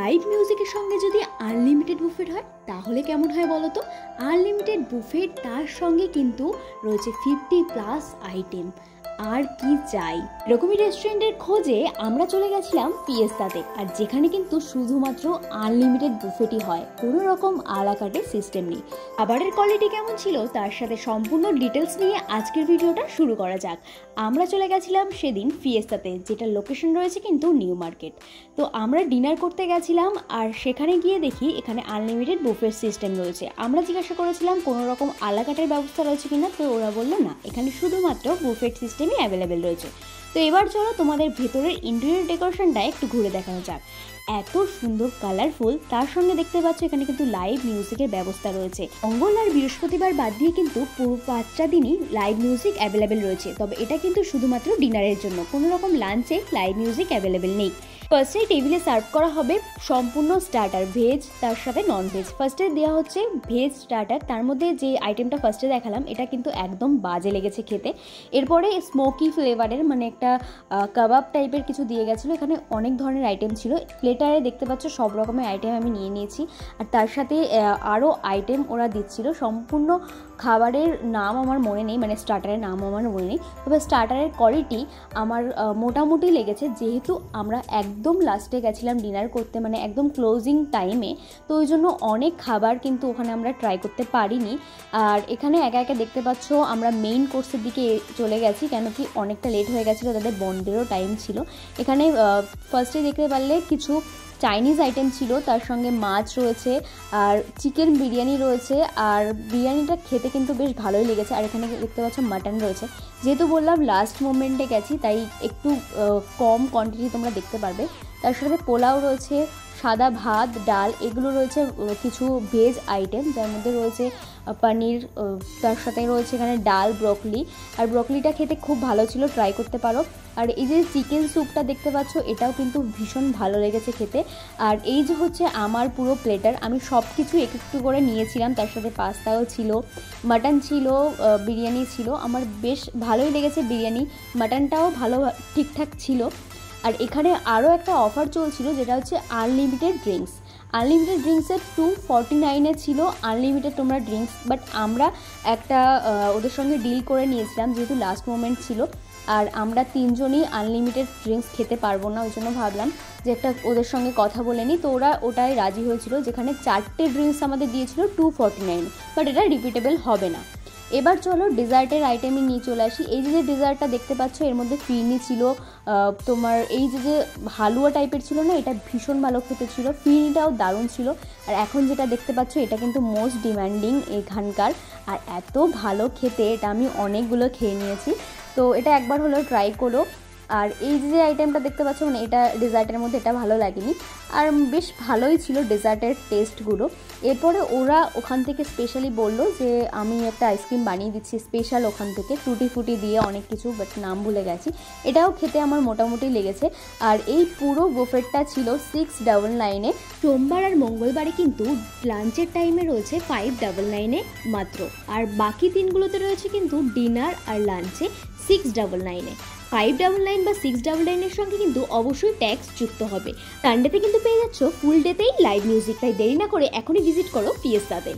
Live মিউজিকের সঙ্গে যদি আনলিমিটেড বুফেট হয় তাহলে কেমন হয় বলো তো। আনলিমিটেড বুফেট তার সঙ্গে কিন্তু রয়েছে 50+ আইটেম। আর কি চাই, এরকমই রেস্টুরেন্টের খোঁজে আমরা চলে গেছিলাম ফিয়েস্তাতে, আর যেখানে কিন্তু শুধুমাত্র আনলিমিটেড বুফেটই হয়, কোনো রকম আলাকাটের সিস্টেম নেই। খাবারের কোয়ালিটি কেমন ছিল তার সাথে সম্পূর্ণ ডিটেলস নিয়ে আজকের ভিডিওটা শুরু করা যাক। আমরা চলে গেছিলাম সেদিন ফিয়েস্তাতে, যেটা লোকেশন রয়েছে কিন্তু নিউ মার্কেট। তো আমরা ডিনার করতে গেছিলাম, আর সেখানে গিয়ে দেখি এখানে আনলিমিটেড বুফেট সিস্টেম রয়েছে। আমরা জিজ্ঞাসা করেছিলাম কোনো রকম আলাকাটের ব্যবস্থা রয়েছে কিনা, তো ওরা বললো না, এখানে শুধুমাত্র বুফেট সিস্টেমই অ্যাভেলেবেল রয়েছে। তো এবার চলো তোমাদের ভেতরের ইন্টেরিয়র ডেকোরেশনটা একটু ঘুরে দেখানো যাক। এত সুন্দর কালারফুল, তার সঙ্গে দেখতে পাচ্ছ এখানে কিন্তু লাইভ মিউজিকের ব্যবস্থা রয়েছে। মঙ্গল আর বৃহস্পতিবার বাদ দিয়ে কিন্তু পুরো 5টা দিনই লাইভ মিউজিক অ্যাভেলেবেল রয়েছে। তবে এটা কিন্তু শুধুমাত্র ডিনারের জন্য, কোনো রকম লাঞ্চে লাইভ মিউজিক অ্যাভেলেবেল নেই। ফার্স্টে টেবিলে সার্ভ করা হবে সম্পূর্ণ স্টার্টার, ভেজ তার সাথে নন ভেজ। ফার্স্টে দেওয়া হচ্ছে ভেজ স্টার্টার, তার মধ্যে যে আইটেমটা ফার্স্টে দেখালাম এটা কিন্তু একদম বাজে লেগেছে খেতে। এরপরে স্মোকি ফ্লেভারের মানে একটা কাবাব টাইপের কিছু দিয়ে গেছিলো। এখানে অনেক ধরনের আইটেম ছিল, প্লেটারে দেখতে পাচ্ছ সব রকমের আইটেম আমি নিয়ে নিয়েছি। আর তার সাথে আরও আইটেম ওরা দিচ্ছিল। সম্পূর্ণ খাবারের নাম আমার মনে নেই, মানে স্টার্টারের নাম আমার মনে নেই, তবে স্টার্টারের কোয়ালিটি আমার মোটামুটি লেগেছে। যেহেতু আমরা একদম লাস্টে গেছিলাম ডিনার করতে, মানে একদম ক্লোজিং টাইমে, তো ওই জন্য অনেক খাবার কিন্তু ওখানে আমরা ট্রাই করতে পারিনি। আর এখানে একা একা দেখতে পাচ্ছ আমরা মেইন কোর্সের দিকে চলে গেছি, কেন কি অনেকটা লেট হয়ে গেছিলো, তাদের বন্ডেরও টাইম ছিল। এখানে ফার্স্টে দেখতে পারলে কিছু চাইনিজ আইটেম ছিল, তার সঙ্গে মাছ রয়েছে আর চিকেন বিরিয়ানি রয়েছে। আর বিরিয়ানিটা খেতে কিন্তু বেশ ভালোই লেগেছে। আর এখানে দেখতে পাচ্ছ মাটন রয়েছে। যেহেতু বললাম লাস্ট মোমেন্টে গেছি, তাই একটু কম কোয়ান্টিটি তোমরা দেখতে পারবে। তার সাথে পোলাও রয়েছে, সাদা ভাত, ডাল, এগুলো রয়েছে কিছু ভেজ আইটেম, যার মধ্যে রয়েছে পনির, তার সাথে রয়েছে এখানে ডাল, ব্রকলি। আর ব্রকলিটা খেতে খুব ভালো ছিল, ট্রাই করতে পারো। আর এই যে চিকেন স্যুপটা দেখতে পাচ্ছ, এটাও কিন্তু ভীষণ ভালো লেগেছে খেতে। আর এই যে হচ্ছে আমার পুরো প্লেটার, আমি সব কিছু একটু করে নিয়েছিলাম। তার সাথে পাস্তাও ছিল, মাটন ছিল, বিরিয়ানি ছিল। আমার বেশ ভালোই লেগেছে বিরিয়ানি, মাটনটাও ভালো ঠিকঠাক ছিল। আর এখানে আরও একটা অফার চলছিল, যেটা হচ্ছে আনলিমিটেড ড্রিঙ্কস। আনলিমিটেড ড্রিঙ্কসের 249 ছিল আনলিমিটেড তোমরা ড্রিঙ্কস। বাট আমরা একটা ওদের সঙ্গে ডিল করে নিয়েছিলাম, যেহেতু লাস্ট মোমেন্ট ছিল আর আমরা 3জনই আনলিমিটেড ড্রিঙ্কস খেতে পারবো না, ওই জন্য ভাবলাম যে একটা ওদের সঙ্গে কথা বলে নিই। তো ওরা ওটাই রাজি হয়েছিল, যেখানে 4টে ড্রিঙ্কস আমাদের দিয়েছিল 249, বাট এটা রিপিটেবল হবে না। এবার চলো ডেজার্টের আইটেমে নিয়ে চলে আসি। এই যে ডেজার্টটা দেখতে পাচ্ছ, এর মধ্যে ফিরনি ছিল, তোমার এই যে হালুয়া টাইপের ছিল না, এটা ভীষণ ভালো খেতে ছিল, ফিরনিটাও দারুণ ছিল। আর এখন যেটা দেখতে পাচ্ছ এটা কিন্তু মোস্ট ডিমান্ডিং এখানকার, আর এত ভালো খেতে, এটা আমি অনেকগুলো খেয়ে নিয়েছি। তো এটা একবার হলেও ট্রাই করো। আর এই যে আইটেমটা দেখতে পাচ্ছ, মানে এটা ডেজার্টের মধ্যে এটা ভালো লাগেনি, আর বেশ ভালোই ছিল ডেজার্টের টেস্টগুলো। এরপরে ওরা ওখান থেকে স্পেশালি বললো যে আমি একটা আইসক্রিম বানিয়ে দিচ্ছি স্পেশাল ওখান থেকে, টুটি ফুটি দিয়ে অনেক কিছু, বাট নাম ভুলে গেছি। এটাও খেতে আমার মোটামুটি লেগেছে। আর এই পুরো বুফেটটা ছিল 699-এ। সোমবার আর মঙ্গলবারে কিন্তু লাঞ্চের টাইমে রয়েছে 599-এ মাত্র, আর বাকি দিনগুলোতে রয়েছে কিন্তু ডিনার আর লাঞ্চে 699-এ। 599 বা 699-এর সঙ্গে কিন্তু অবশ্যই ট্যাক্স যুক্ত হবে। সানডেতে কিন্তু পেয়ে যাচ্ছ ফুল ডেতেই লাইভ মিউজিক, তাই দেরি না করে এখনই ভিজিট করো ফিয়েস্তাতে।